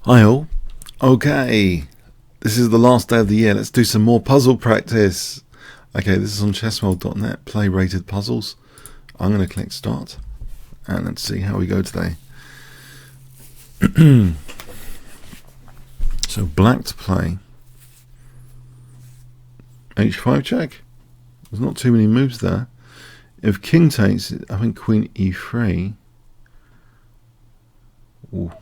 Hi all. Okay, this is the last day of the year. Let's do some more puzzle practice. Okay, this is on chessworld.net, play rated puzzles. I'm going to click start and let's see how we go today. So black to play. H5 check. There's not too many moves there. If king takes, I think queen e3. Ooh.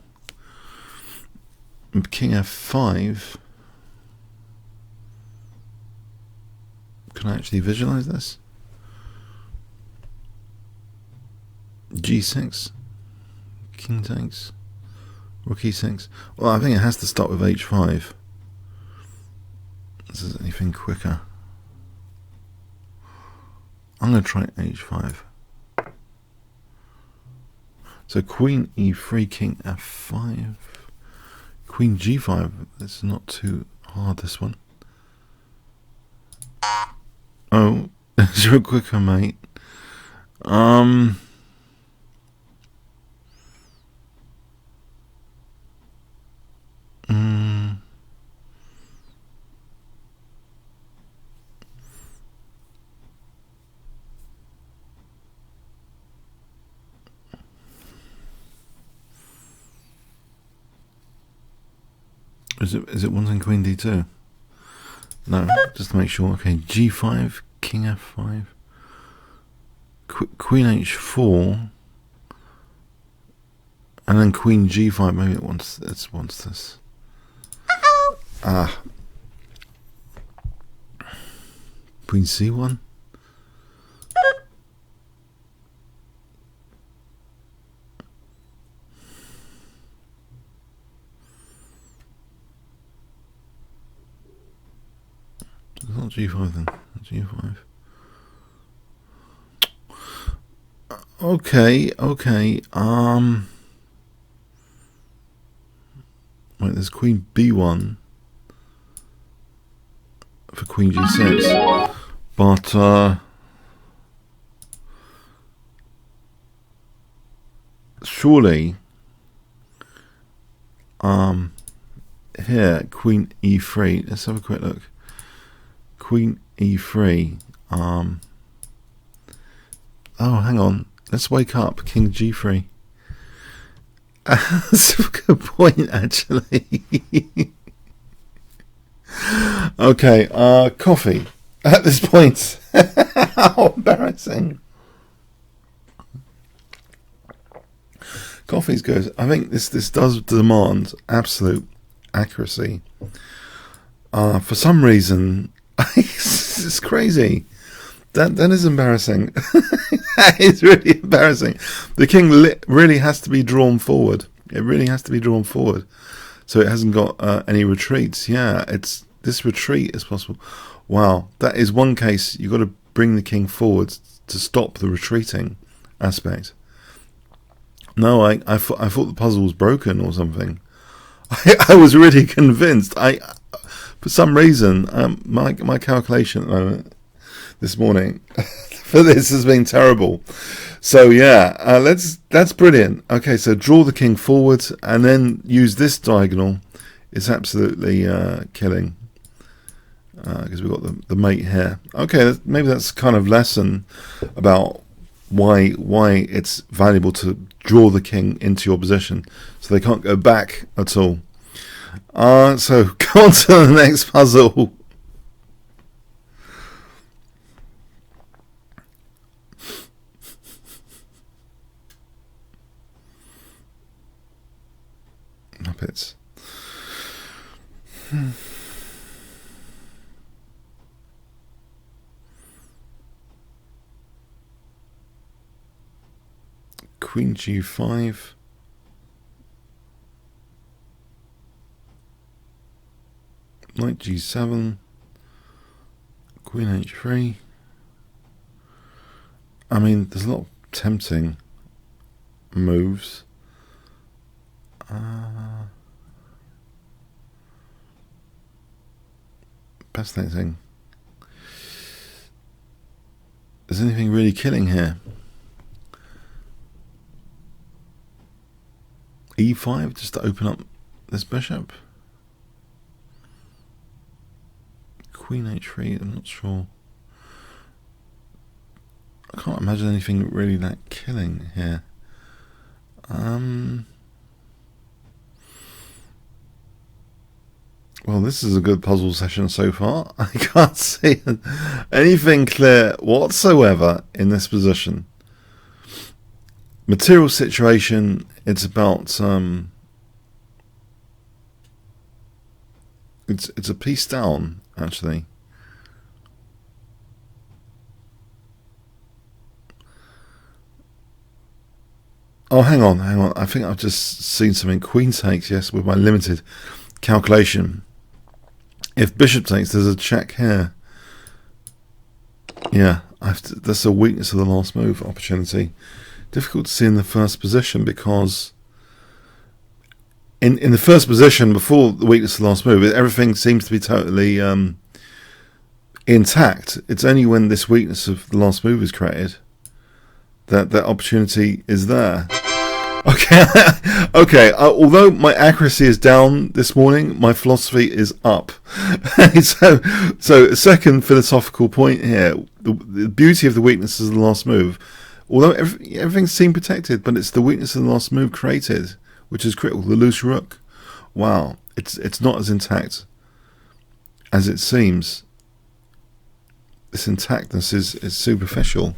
King f5. Can I actually visualize this? g6. King takes. Rook e6. Well, I think it has to start with h5. This is anything quicker. I'm going to try h5. So queen e3, king f5. Queen g5, it's not too hard, this one. Oh, it's real quicker, mate. Is it wanting queen d2? No, just to make sure. Okay, g5, king f5, queen h4, and then queen g5. Maybe it wants this. Queen c1. It's not g5 then. G5. Okay. Wait, there's queen b1 for queen g6, but surely here queen e3. Let's have a quick look. Queen e3. Oh, hang on. Let's wake up. King g3. That's a good point, actually. Okay, coffee. At this point. How embarrassing. Coffee's good. I think this does demand absolute accuracy. For some reason, it's crazy. That is embarrassing. That is really embarrassing. The king really has to be drawn forward. It really has to be drawn forward, so it hasn't got any retreats. Yeah, this retreat is possible. Wow, that is one case. You've got to bring the king forward to stop the retreating aspect. No, I thought the puzzle was broken or something. I was really convinced. For some reason, my calculation at the moment, this morning, for this has been terrible. So yeah, that's brilliant. Okay, so draw the king forward and then use this diagonal. It's absolutely killing because we've got the mate here. Okay, maybe that's kind of lesson about why it's valuable to draw the king into your position so they can't go back at all. So go on to the next puzzle. Muppets. Queen g5. Knight g7. Queen h3. I mean, there's a lot of tempting moves. Fascinating. Is anything really killing here? e5 just to open up this bishop. Queen h3, I'm not sure. I can't imagine anything really that killing here. Well, this is a good puzzle session so far. I can't see anything clear whatsoever in this position. Material situation, it's about it's a piece down, actually. Oh, hang on. I think I've just seen something. Queen takes, yes, with my limited calculation. If bishop takes, there's a check here. Yeah, that's a weakness of the last move opportunity. Difficult to see in the first position because in the first position, before the weakness of the last move, everything seems to be totally intact. It's only when this weakness of the last move is created that opportunity is there. Okay, okay. Although my accuracy is down this morning, my philosophy is up. so a second philosophical point here: the beauty of the weaknesses of the last move. Although everything seemed protected, but it's the weakness of the last move created, which is critical. The loose rook. Wow, it's not as intact as it seems. This intactness is superficial.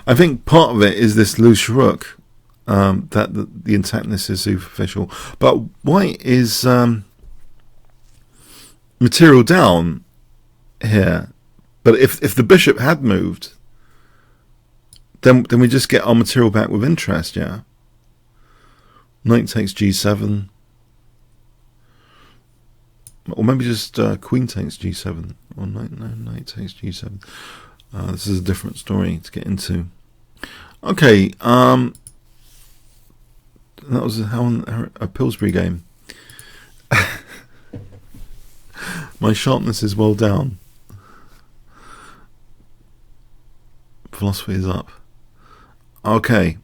I think part of it is this loose rook. That the intactness is superficial, but white is material down here. But if the bishop had moved, then we just get our material back with interest. Yeah, knight takes g7, or maybe just queen takes g7, or knight takes g7. This is a different story to get into. Okay. That was a Pillsbury game. My sharpness is well down. Philosophy is up. Okay.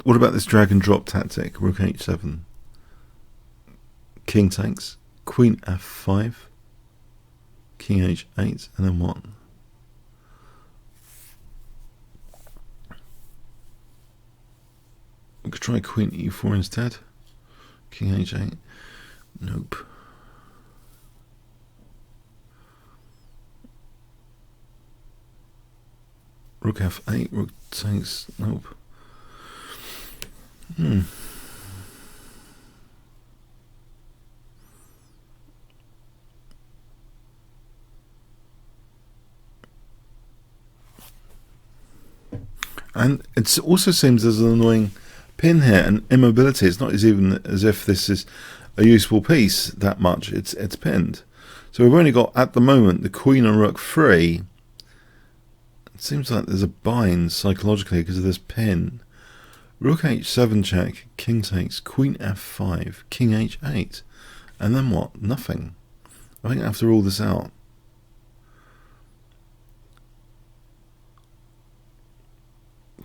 What about this drag and drop tactic? Rook h7. King takes. Queen f5. King h8. And then what? We could try queen e4 instead. King h8. Nope. Rook f8. Rook takes. Nope. And it also seems there's an annoying pin here and immobility. It's not even as if this is a useful piece that much. It's pinned. So we've only got at the moment the queen and rook free. It seems like there's a bind psychologically because of this pin. Rook h7 check, king takes, queen f5, king h8, and then what? Nothing. I think I have to rule this out.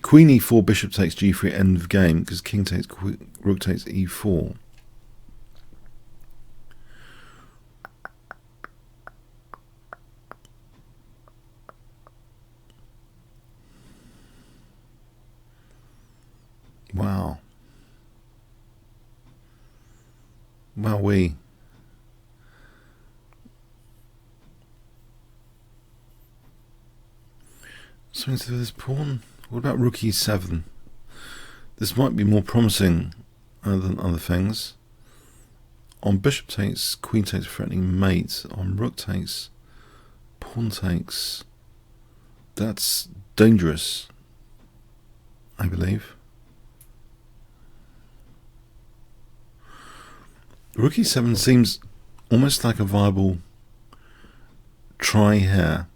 Queen e4, bishop takes g3, end of game, because king takes, rook takes e4. Wow. Wowee. Something to do with this pawn? What about rook e7? This might be more promising than other things. On bishop takes, queen takes, threatening mate. On rook takes, pawn takes. That's dangerous, I believe. Rook e7 seems almost like a viable try here.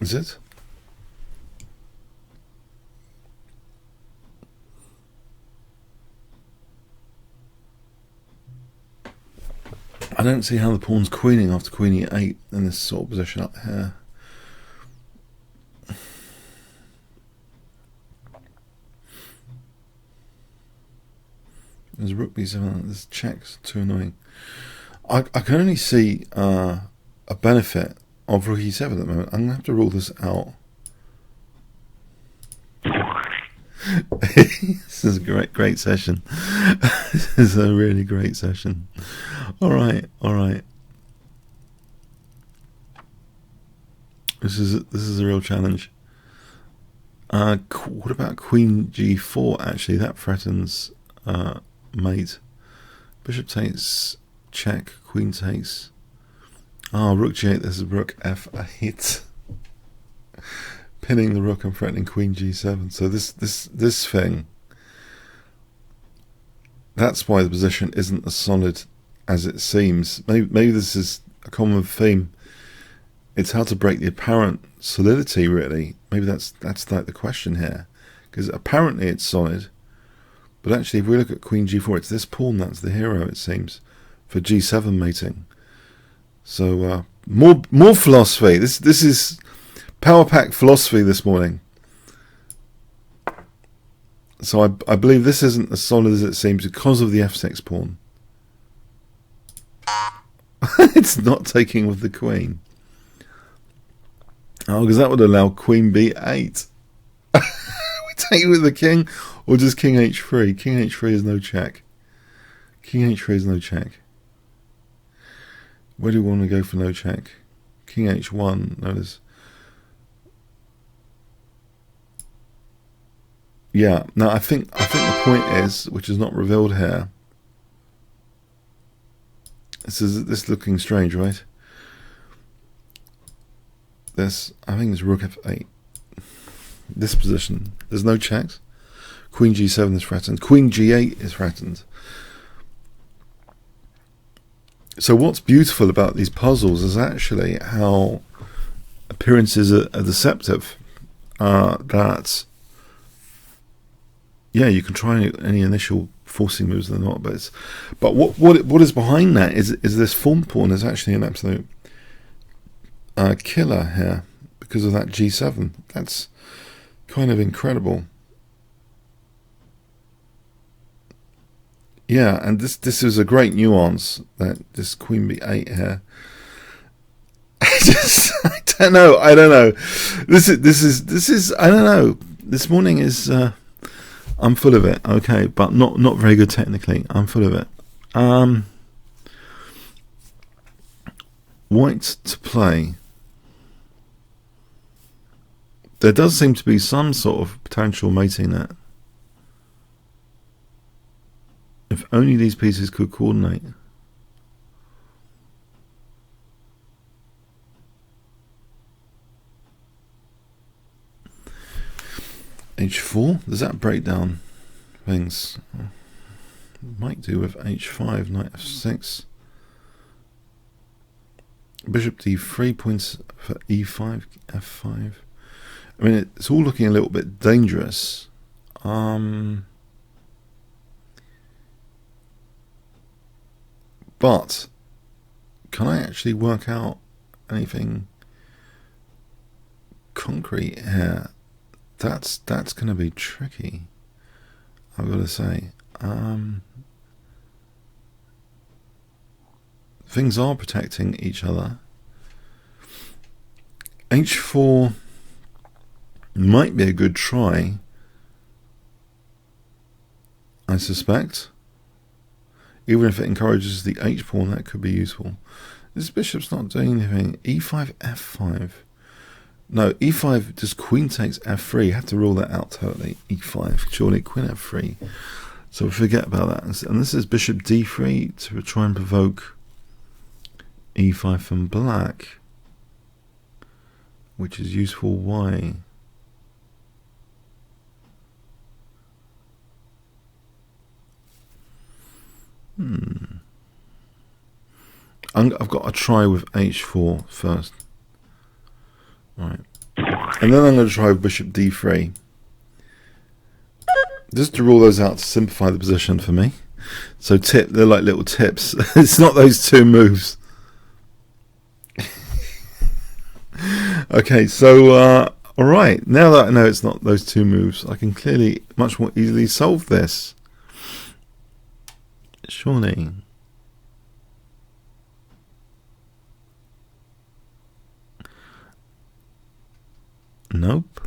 Is it? I don't see how the pawn's queening after queen e8 in this sort of position up here. There's rook b7. This check's too annoying. I can only see a benefit of rook e7 at the moment. I'm going to have to rule this out. This is a great session. This is a really great session. All right. This is a real challenge. What about queen g4? Actually, that threatens mate. Bishop takes, check. Queen takes. Rook g8. This is rook f8. Pinning the rook and threatening queen g7. So this thing. That's why the position isn't as solid as it seems. Maybe this is a common theme. It's how to break the apparent solidity, really. Maybe that's like the question here, because apparently it's solid, but actually, if we look at queen g4, it's this pawn that's the hero, it seems, for g7 mating. So more philosophy. This is power pack philosophy this morning. So I believe this isn't as solid as it seems because of the f6 pawn. It's not taking with the queen. Because that would allow queen b8. We take it with the king, or just king h3. King h3 is no check. King h3 is no check. Where do we want to go for no check? King h1. Notice. Yeah. Now I think the point is, which is not revealed here. This is looking strange, right? I think it's rook f8. This position, there's no checks. Queen g7 is threatened. Queen g8 is threatened. So what's beautiful about these puzzles is actually how appearances are deceptive. That, yeah, you can try any initial forcing moves or not, but what is behind that is this form pawn is actually an absolute killer here because of that g7. That's kind of incredible. Yeah, and this is a great nuance, that this queen b8 here. I don't know. This is I don't know. This morning is I'm full of it. Okay, but not very good technically. I'm full of it. White to play. There does seem to be some sort of potential mating there. If only these pieces could coordinate. h4, does that break down things? Might do with h5, knight f6. Bishop d3 points for e5, f5. I mean, it's all looking a little bit dangerous. But can I actually work out anything concrete here? That's going to be tricky, I've got to say. Things are protecting each other. h4 might be a good try, I suspect. Even if it encourages the h pawn, that could be useful. This bishop's not doing anything. e5, f5. No, e5, just queen takes f3. You have to rule that out totally. e5, surely queen f3. So forget about that. And this is bishop d3 to try and provoke e5 from black, which is useful. Why? I've got to try with h4 first. Right. And then I'm going to try with bishop d3. Just to rule those out to simplify the position for me. So they're like little tips. It's not those two moves. Okay, so alright, now that I know it's not those two moves, I can clearly much more easily solve this. Surely. Nope.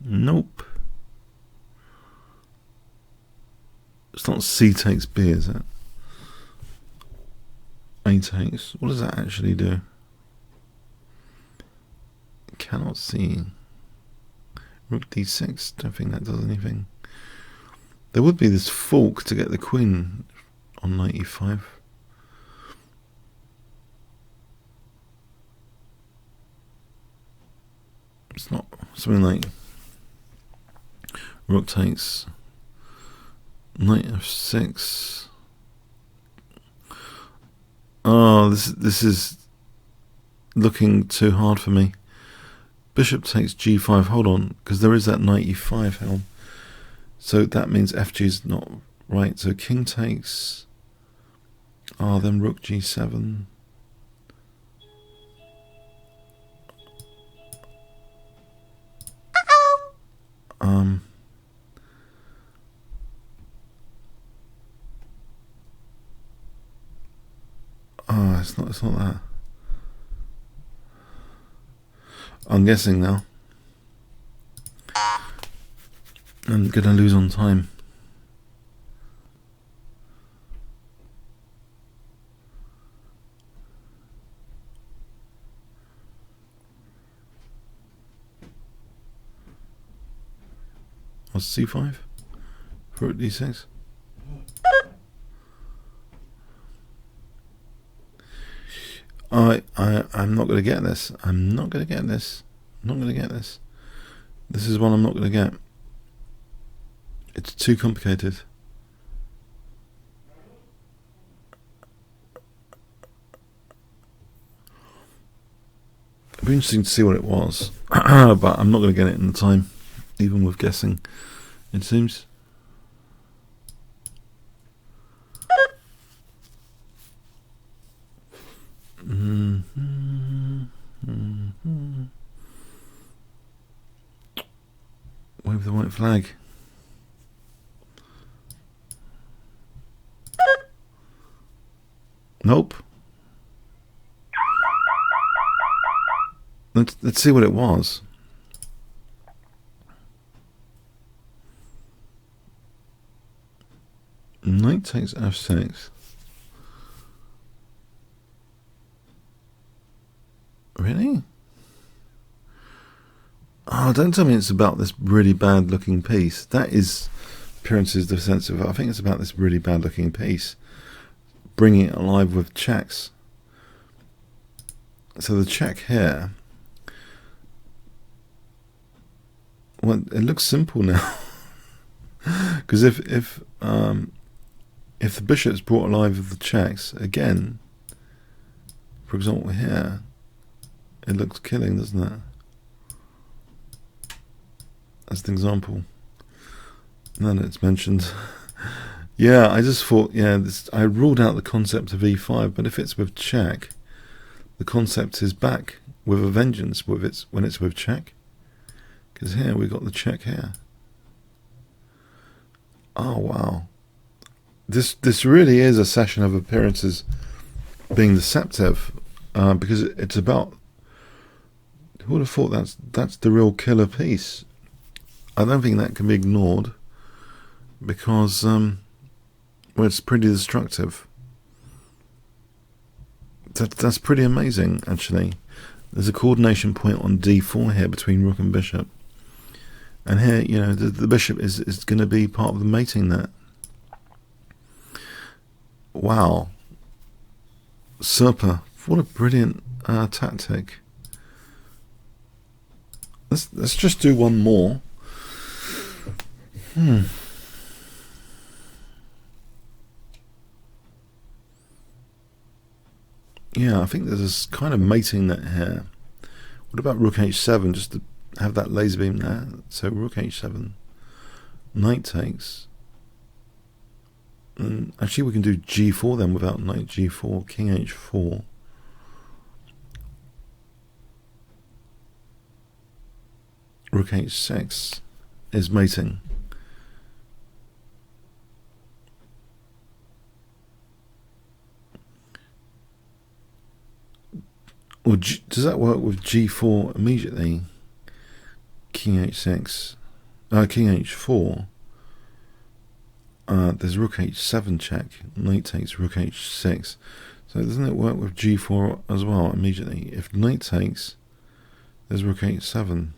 Nope. It's not C takes B, is it? A takes. What does that actually do? Cannot see. Rook D6. Don't think that does anything. There would be this fork to get the queen on knight E5. It's not something like rook takes knight F6. Oh, this is looking too hard for me. Bishop takes G5. Hold on, because there is that knight E5 helm. So that means FG is not right. So king takes. Oh, then rook G7. Oh, it's not that. I'm guessing now. I'm gonna lose on time. What's C5? Rook D6. I'm not gonna get this. I'm not gonna get this. I'm not gonna get this. This is one I'm not gonna get. It's too complicated. It'd be interesting to see what it was, but I'm not going to get it in the time, even with guessing, it seems. Wave the white flag. Nope. Let's see what it was. Knight takes F6. Really? Oh, don't tell me it's about this really bad looking piece. That is appearances defensive. I think it's about this really bad looking piece. Bringing it alive with checks. So the check here, well, it looks simple now. Because if the bishop's brought alive with the checks again, for example here, it looks killing, doesn't it? As an example. And then it's mentioned. Yeah, I just thought, yeah, I ruled out the concept of E5, but if it's with check, the concept is back with a vengeance when it's with check. Because here we've got the check here. Oh wow. This really is a session of appearances being deceptive, because it's about, who would have thought that's the real killer piece. I don't think that can be ignored, because well, it's pretty destructive. That's pretty amazing, actually. There's a coordination point on D4 here between rook and bishop, and here, you know, the bishop is going to be part of the mating net. Wow, Serpa, what a brilliant tactic. Let's just do one more. Yeah, I think there's this kind of mating net here. What about rook h7, just to have that laser beam there? So rook h7, knight takes. And actually we can do g4 then without knight g4, king h4. rook h6 is mating. Or does that work with g4 immediately? King h6, king h4. There's rook h7 check. Knight takes rook h6. So doesn't it work with g4 as well immediately? If knight takes, there's rook h7.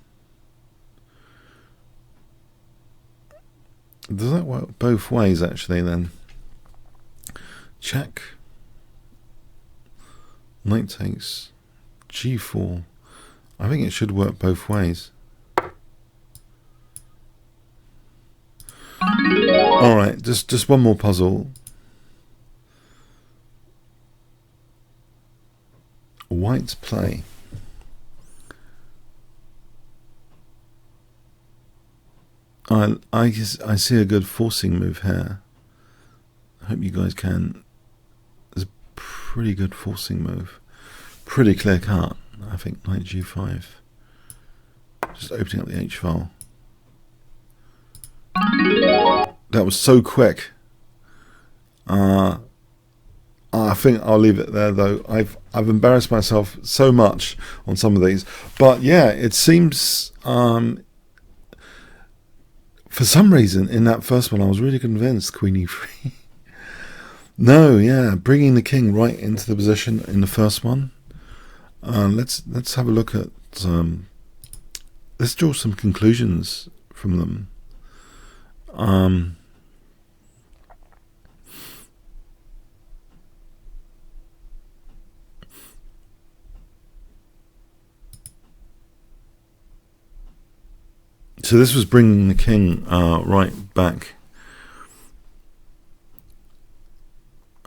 Does that work both ways actually then? Check. Knight takes g4. I think it should work both ways. Alright, just one more puzzle. White's play. I see a good forcing move here. I hope you guys can. It's a pretty good forcing move. Pretty clear cut. I think knight g5. Just opening up the h file. That was so quick. I think I'll leave it there though. I've embarrassed myself so much on some of these, but yeah, it seems for some reason in that first one I was really convinced queen e3. No, yeah, bringing the king right into the position in the first one. Let's have a look at. Let's draw some conclusions from them. So this was bringing the king right back.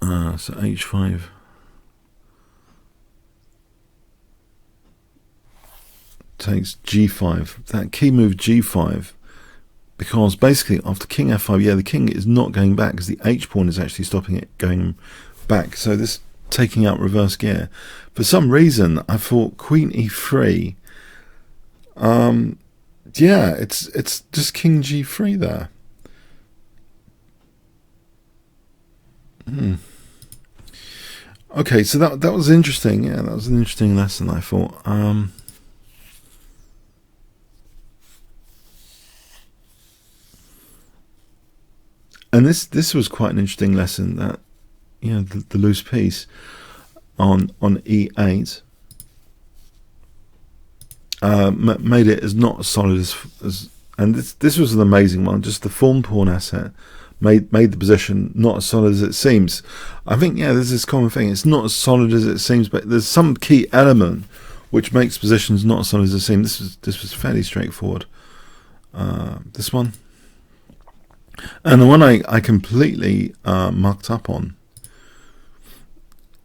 So h5. Takes g5. That key move g5. Because basically after king f5, yeah, the king is not going back because the h pawn is actually stopping it going back. So this taking out reverse gear. For some reason, I thought queen e3. Yeah, it's just king g3 there. Okay, so that was interesting. Yeah, that was an interesting lesson, I thought. And this was quite an interesting lesson, that, you know, the loose piece on e8 made it as not as solid as and this was an amazing one. Just the form pawn asset made the position not as solid as it seems. I think, yeah, there's this common thing. It's not as solid as it seems, but there's some key element which makes positions not as solid as it seems. This was fairly straightforward. This one. And the one I completely mucked up on,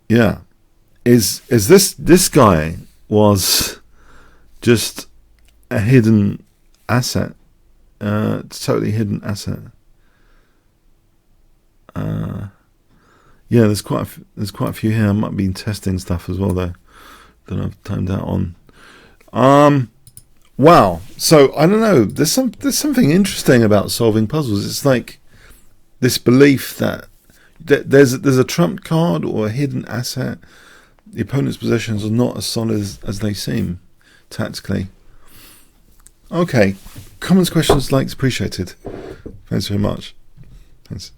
yeah, is this guy was just a hidden asset, totally hidden asset. Yeah, there's quite a few here. I might be testing stuff as well though that I've timed out on. Wow. So I don't know. There's something interesting about solving puzzles. It's like this belief that there's a trump card or a hidden asset. The opponent's positions are not as solid as they seem tactically. Okay. Comments, questions, likes appreciated. Thanks very much. Thanks.